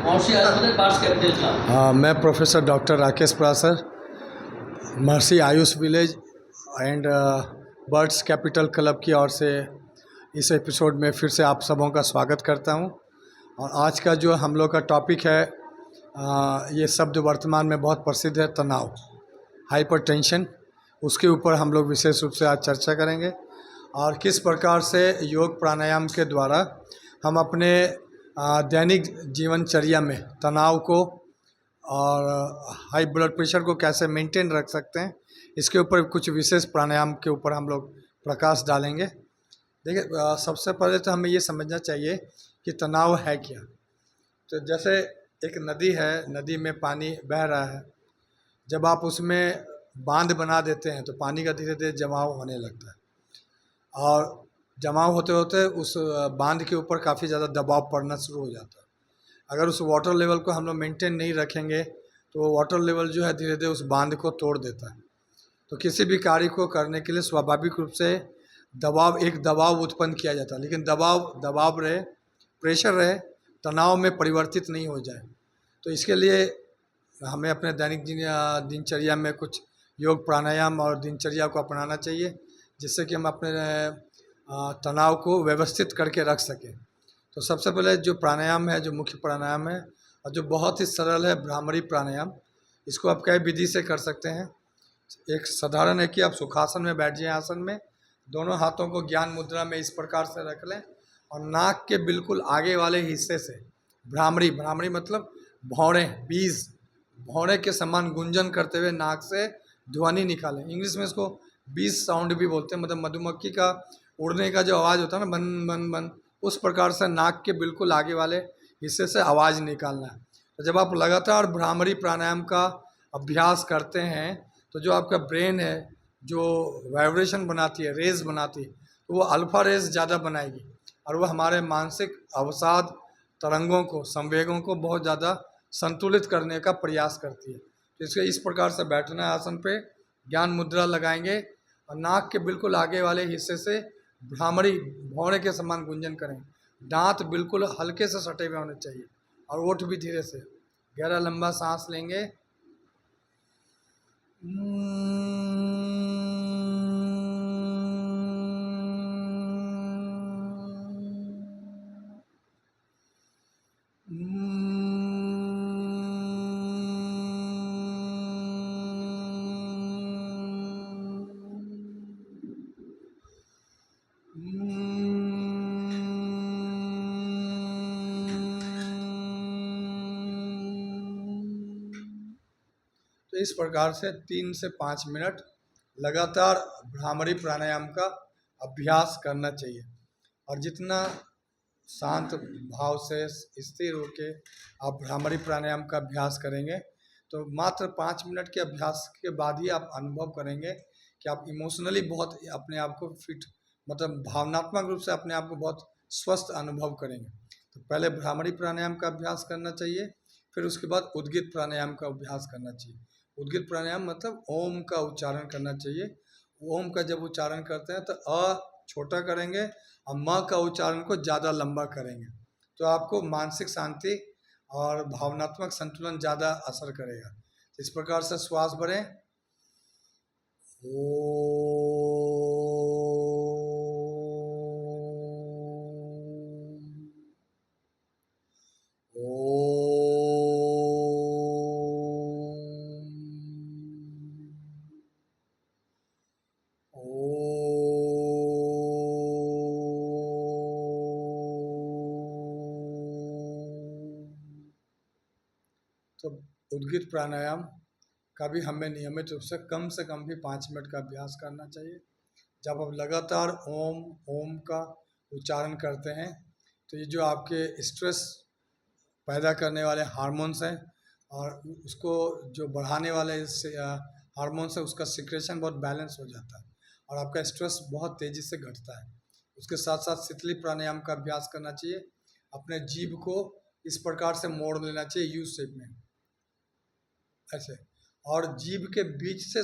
महर्षि Ayurveda parts capital club. मैं professor doctor Rakesh Parashar, Maharshi Ayush village and birds capital club की ओर से इस एपिसोड में फिर से आप सबों का स्वागत करता हूं। और आज का जो हम लोग का टॉपिक है, ये शब्द वर्तमान में बहुत प्रसिद्ध है, तनाव, हाइपरटेंशन। उसके ऊपर हम लोग विशेष रूप से आज चर्चा करेंगे और किस प्रकार से योग प्राणायाम के द्वारा हम अपने दैनिक जीवनचर्या में तनाव को और हाई ब्लड प्रेशर को कैसे मेंटेन रख सकते हैं, इसके ऊपर कुछ विशेष प्राणायाम के ऊपर हम लोग प्रकाश डालेंगे। देखिए, सबसे पहले तो हमें ये समझना चाहिए कि तनाव है क्या। तो जैसे एक नदी है, नदी में पानी बह रहा है, जब आप उसमें बांध बना देते हैं तो पानी का धीरे धीरे जमाव होने लगता है और जमाव होते होते उस बांध के ऊपर काफ़ी ज़्यादा दबाव पड़ना शुरू हो जाता है। अगर उस वाटर लेवल को हम लोग मेंटेन नहीं रखेंगे तो वो वाटर लेवल जो है धीरे धीरे उस बांध को तोड़ देता है। तो किसी भी कार्य को करने के लिए स्वाभाविक रूप से दबाव उत्पन्न किया जाता है, लेकिन दबाव रहे, प्रेशर रहे, तनाव में परिवर्तित नहीं हो जाए। तो इसके लिए हमें अपने दैनिक दिनचर्या में कुछ योग प्राणायाम और दिनचर्या को अपनाना चाहिए, जिससे कि हम अपने तनाव को व्यवस्थित करके रख सकें। तो सबसे पहले जो प्राणायाम है, जो मुख्य प्राणायाम है और जो बहुत ही सरल है, भ्रामरी प्राणायाम। इसको आप कई विधि से कर सकते हैं। एक साधारण है कि आप सुखासन में बैठ जाएं, आसन में दोनों हाथों को ज्ञान मुद्रा में इस प्रकार से रख लें और नाक के बिल्कुल आगे वाले हिस्से से भ्रामरी मतलब भौंरे, बीज भौंरे के समान गुंजन करते हुए नाक से ध्वनि निकालें। इंग्लिश में इसको बीज साउंड भी बोलते हैं, मतलब मधुमक्खी का उड़ने का जो आवाज़ होता है ना, बन बन बन, उस प्रकार से नाक के बिल्कुल आगे वाले हिस्से से आवाज़ निकालना है। तो जब आप लगातार भ्रामरी प्राणायाम का अभ्यास करते हैं तो जो आपका ब्रेन है, जो वाइब्रेशन बनाती है, रेज बनाती है, तो वो अल्फ़ा रेज ज़्यादा बनाएगी और वो हमारे मानसिक अवसाद तरंगों को, संवेगों को बहुत ज़्यादा संतुलित करने का प्रयास करती है। तो इसके इस प्रकार से बैठना है, आसन पे ज्ञान मुद्रा लगाएंगे और नाक के बिल्कुल आगे वाले हिस्से से भ्रामरी भौंरे के समान गुंजन करें। दांत बिल्कुल हल्के से सटे हुए होने चाहिए और ओठ भी धीरे से। गहरा लंबा सांस लेंगे। तो इस प्रकार से 3 से 5 मिनट लगातार भ्रामरी प्राणायाम का अभ्यास करना चाहिए। और जितना शांत भाव से स्थिर होकर आप भ्रामरी प्राणायाम का अभ्यास करेंगे तो मात्र 5 मिनट के अभ्यास के बाद ही आप अनुभव करेंगे कि आप इमोशनली बहुत अपने आप को फिट, मतलब भावनात्मक रूप से अपने आप को बहुत स्वस्थ अनुभव करेंगे। तो पहले भ्रामरी प्राणायाम का अभ्यास करना चाहिए, फिर उसके बाद उद्गित प्राणायाम का अभ्यास करना चाहिए। उद्गित प्राणायाम मतलब ओम का उच्चारण करना चाहिए। ओम का जब उच्चारण करते हैं तो छोटा करेंगे और म का उच्चारण को ज़्यादा लंबा करेंगे, तो आपको मानसिक शांति और भावनात्मक संतुलन ज़्यादा असर करेगा। इस प्रकार से श्वास भरें। तो उद्गित प्राणायाम का भी हमें नियमित रूप से कम भी 5 मिनट का अभ्यास करना चाहिए। जब आप लगातार ओम का उच्चारण करते हैं तो ये जो आपके स्ट्रेस पैदा करने वाले हार्मोन्स हैं और उसको जो बढ़ाने वाले हार्मोन्स है, उसका सिक्रेशन बहुत बैलेंस हो जाता है और आपका स्ट्रेस बहुत तेज़ी से घटता है। उसके साथ साथ शीतली प्राणायाम का अभ्यास करना चाहिए। अपने जीभ को इस प्रकार से मोड़ लेना चाहिए, यू शेप में, ऐसे, और जीभ के बीच से